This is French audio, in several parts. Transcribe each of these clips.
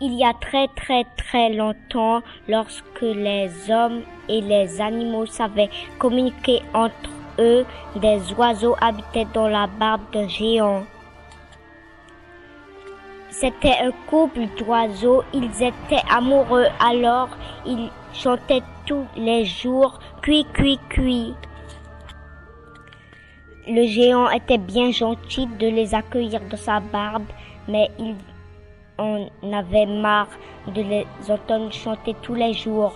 Il y a très longtemps, lorsque les hommes et les animaux savaient communiquer entre eux, des oiseaux habitaient dans la barbe d'un géant. C'était un couple d'oiseaux, ils étaient amoureux, alors ils chantaient tous les jours « Cui, cui, cui ». Le géant était bien gentil de les accueillir dans sa barbe, mais il en avait marre de les entendre chanter tous les jours.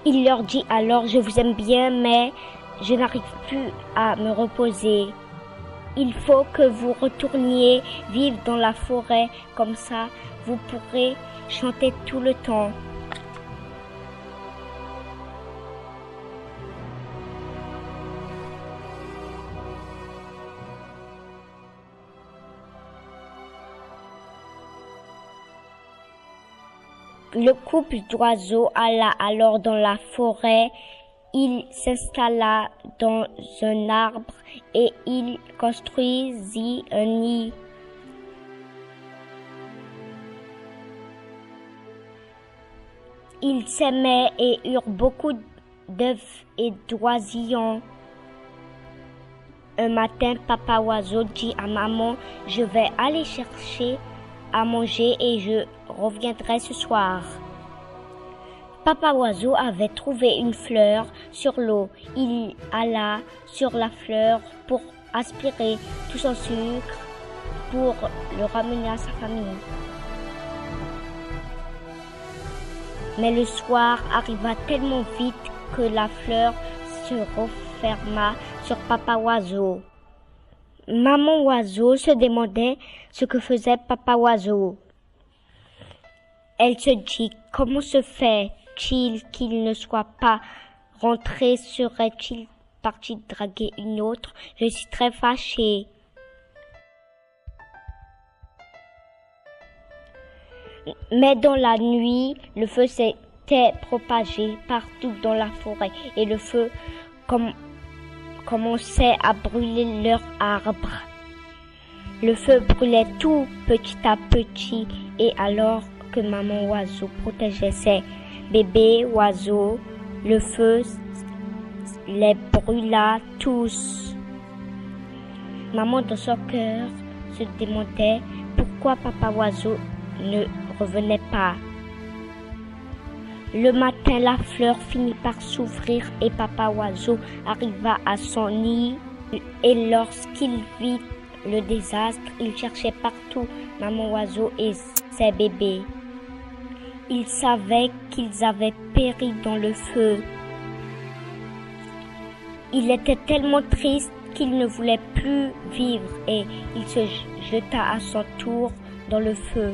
Il leur dit alors « Je vous aime bien, mais je n'arrive plus à me reposer. Il faut que vous retourniez vivre dans la forêt, comme ça vous pourrez chanter tout le temps. » Le couple d'oiseaux alla alors dans la forêt. Il s'installa dans un arbre et il construisit un nid. Ils s'aimaient et eurent beaucoup d'œufs et d'oisillons. Un matin, papa oiseau dit à maman « Je vais aller chercher à manger et je reviendrai ce soir. » Papa oiseau avait trouvé une fleur sur l'eau. Il alla sur la fleur pour aspirer tout son sucre pour le ramener à sa famille. Mais le soir arriva tellement vite que la fleur se referma sur papa oiseau. Maman oiseau se demandait ce que faisait papa oiseau. Elle se dit, comment se fait-il qu'il ne soit pas rentré? Serait-il parti draguer une autre? Je suis très fâchée. Mais dans la nuit, le feu s'était propagé partout dans la forêt et le feu commençait à brûler leurs arbres. Le feu brûlait tout petit à petit et alors que maman oiseau protégeait ses bébés oiseaux, le feu les brûla tous. Maman dans son cœur se demandait pourquoi papa oiseau ne revenait pas. Le matin, la fleur finit par s'ouvrir et papa oiseau arriva à son nid. Et lorsqu'il vit le désastre, il cherchait partout maman oiseau et ses bébés. Il savait qu'ils avaient péri dans le feu. Il était tellement triste qu'il ne voulait plus vivre et il se jeta à son tour dans le feu.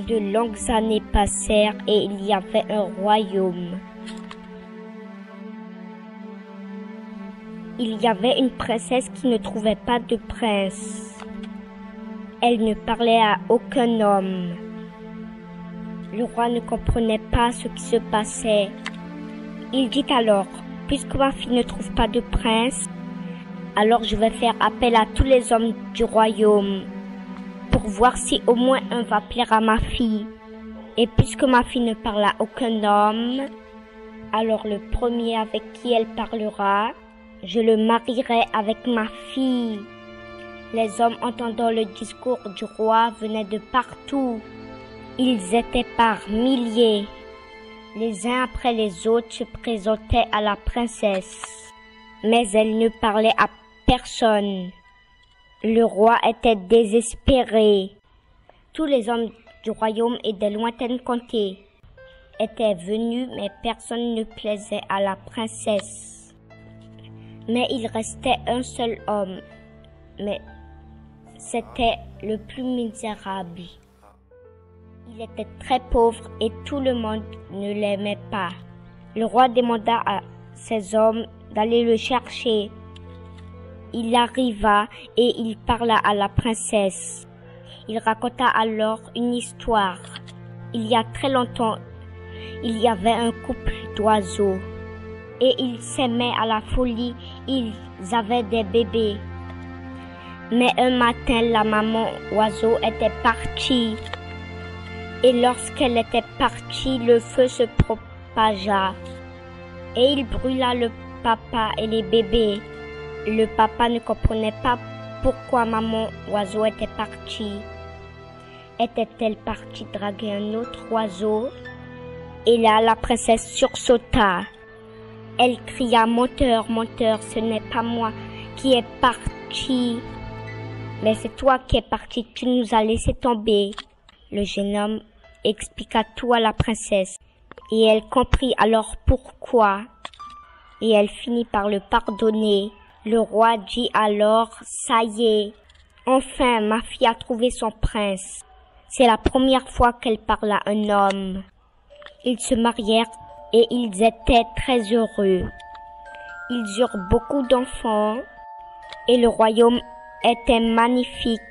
De longues années passèrent et il y avait un royaume. Il y avait une princesse qui ne trouvait pas de prince. Elle ne parlait à aucun homme. Le roi ne comprenait pas ce qui se passait. Il dit alors, puisque ma fille ne trouve pas de prince, alors je vais faire appel à tous les hommes du royaume pour voir si au moins un va plaire à ma fille. Et puisque ma fille ne parle à aucun homme, alors le premier avec qui elle parlera, je le marierai avec ma fille. Les hommes entendant le discours du roi venaient de partout. Ils étaient par milliers. Les uns après les autres se présentaient à la princesse. Mais elle ne parlait à personne. Le roi était désespéré. Tous les hommes du royaume et des lointaines contrées étaient venus, mais personne ne plaisait à la princesse. Mais il restait un seul homme, mais c'était le plus misérable. Il était très pauvre et tout le monde ne l'aimait pas. Le roi demanda à ses hommes d'aller le chercher. Il arriva et il parla à la princesse. Il raconta alors une histoire. Il y a très longtemps, il y avait un couple d'oiseaux et ils s'aimaient à la folie. Ils avaient des bébés. Mais un matin, la maman oiseau était partie. Et lorsqu'elle était partie, le feu se propagea et il brûla le papa et les bébés. Le papa ne comprenait pas pourquoi maman oiseau était partie. Était-elle partie draguer un autre oiseau? Et là, la princesse sursauta. Elle cria: menteur, menteur, ce n'est pas moi qui est partie. Mais c'est toi qui es parti, tu nous as laissé tomber. Le jeune homme expliqua tout à la princesse et elle comprit alors pourquoi. Et elle finit par le pardonner. Le roi dit alors: ça y est, enfin ma fille a trouvé son prince. C'est la première fois qu'elle parle à un homme. Ils se marièrent et ils étaient très heureux. Ils eurent beaucoup d'enfants et le royaume était magnifique.